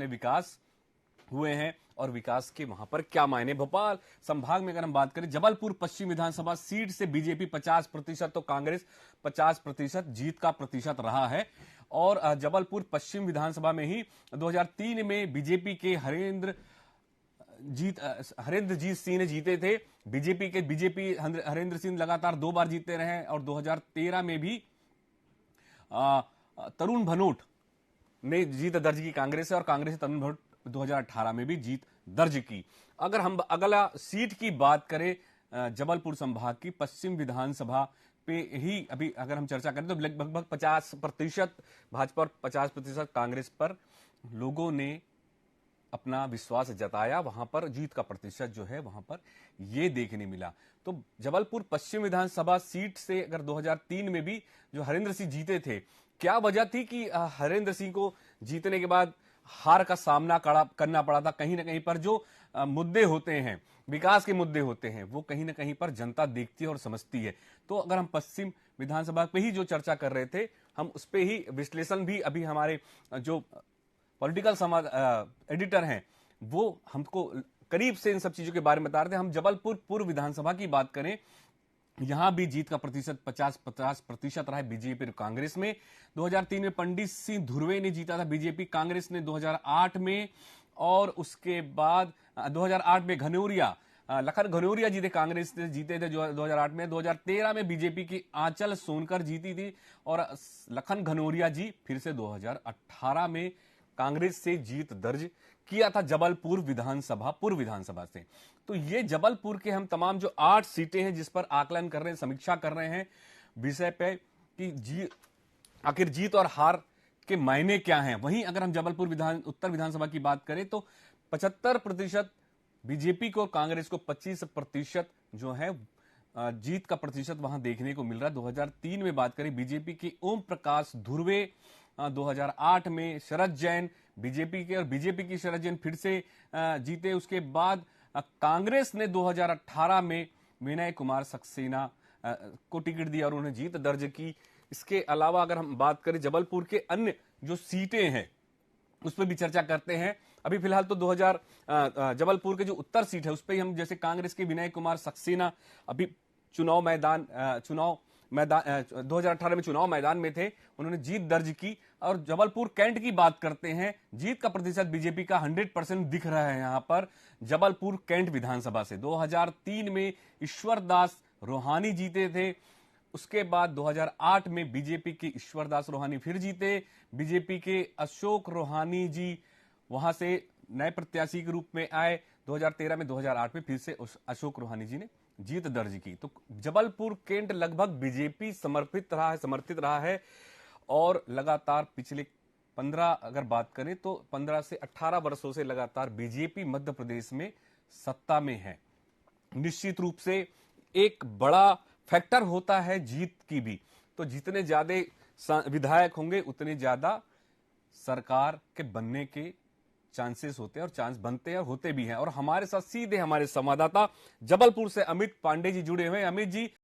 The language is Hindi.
कितने विकास हुए हैं और विकास के वहां पर क्या मायने। भोपाल संभाग में अगर हम बात करें, जबलपुर पश्चिम विधानसभा सीट से बीजेपी 50% तो कांग्रेस 50% जीत का प्रतिशत रहा है। और जबलपुर पश्चिम विधानसभा में ही 2003 में बीजेपी के हरेंद्र जीत सिंह ने जीते थे। बीजेपी हरेंद्र सिंह लगातार 2 बार जीते रहे हैं और 2013 में भी तरुण भनोट ने जीत दर्ज की कांग्रेस से, और कांग्रेस से तरुण भनोट 2018 में भी जीत दर्ज की। अगर हम अगला सीट की बात करें, जबलपुर संभाग की पश्चिम विधानसभा पे ही अभी अगर हम चर्चा करें तो लगभग 50% भाजपा और 50% कांग्रेस पर लोगों ने अपना विश्वास जताया। वहां पर जीत का प्रतिशत जो है वहां पर ये देखने मिला। तो जबलपुर पश्चिम विधानसभा सीट से अगर 2003 में भी जो हरेंद्र सिंह जीते थे, क्या वजह थी कि हरेंद्र सिंह को जीतने के बाद हार का सामना करना पड़ा था। कहीं ना कहीं पर जो मुद्दे होते हैं, विकास के मुद्दे होते हैं, वो कहीं ना कहीं पर जनता देखती है और समझती है। तो अगर हम पश्चिम विधानसभा पे ही जो चर्चा कर रहे थे, हम उस पे ही विश्लेषण भी अभी हमारे जो पॉलिटिकल समाज एडिटर हैं वो हमको करीब से इन सब चीजों के बारे में बता रहे थे। हम जबलपुर पूर्व विधानसभा की बात करें, यहां भी जीत का प्रतिशत 50% रहा है बीजेपी और कांग्रेस में। 2003 में पंडित सिंह धुर्वे ने जीता था बीजेपी, कांग्रेस ने 2008 में, और उसके बाद 2008 में लखन घनौरिया जीते, कांग्रेस से जीते थे 2008 में। 2013 में बीजेपी की आंचल सोनकर जीती थी और लखन घनौरिया जी फिर से 2018 में कांग्रेस से जीत दर्ज किया था जबलपुर पूर्व विधानसभा से। तो ये जबलपुर के हम तमाम जो 8 सीटें हैं जिस पर आकलन कर रहे हैं, समीक्षा कर रहे हैं विषय पे कि आखिर जीत और हार के मायने क्या हैं। वहीं अगर हम जबलपुर उत्तर विधानसभा की बात करें तो 75% बीजेपी को, कांग्रेस को 25% जो है जीत का प्रतिशत वहां देखने को मिल रहा है। 2003 में बात करें बीजेपी के ओम प्रकाश धुर्वे, 2008 में शरद जैन बीजेपी के, और बीजेपी की शरद जैन फिर से जीते। उसके बाद कांग्रेस ने 2018 में विनय कुमार सक्सेना को टिकट दिया और उन्हें जीत दर्ज की। इसके अलावा अगर हम बात करें जबलपुर के अन्य जो सीटें हैं उस पर भी चर्चा करते हैं। अभी फिलहाल तो जबलपुर के जो उत्तर सीट है उस पर हम, जैसे कांग्रेस के विनय कुमार सक्सेना अभी 2018 में चुनाव मैदान में थे, उन्होंने जीत दर्ज की। और जबलपुर कैंट की बात करते हैं, जीत का प्रतिशत बीजेपी का 100% दिख रहा है यहां पर जबलपुर कैंट विधानसभा से। 2003 में ईश्वरदास रोहानी जीते थे, उसके बाद 2008 में बीजेपी के ईश्वरदास रोहानी फिर जीते। बीजेपी के अशोक रोहानी जी वहां से नए प्रत्याशी के रूप में आए। 2013 में 2008 में फिर से अशोक रोहानी जी ने जीत दर्ज की। तो जबलपुर कैंट लगभग बीजेपी समर्थित रहा है और लगातार पिछले 15 अगर बात करें तो 15 से 18 वर्षों से लगातार बीजेपी मध्य प्रदेश में सत्ता में है। निश्चित रूप से एक बड़ा फैक्टर होता है जीत की भी। तो जितने ज्यादा विधायक होंगे उतने ज्यादा सरकार के बनने के चांसेस होते हैं, और चांस बनते हैं और होते भी हैं। और हमारे साथ सीधे हमारे संवाददाता जबलपुर से अमित पांडे जी जुड़े हुए हैं। अमित जी,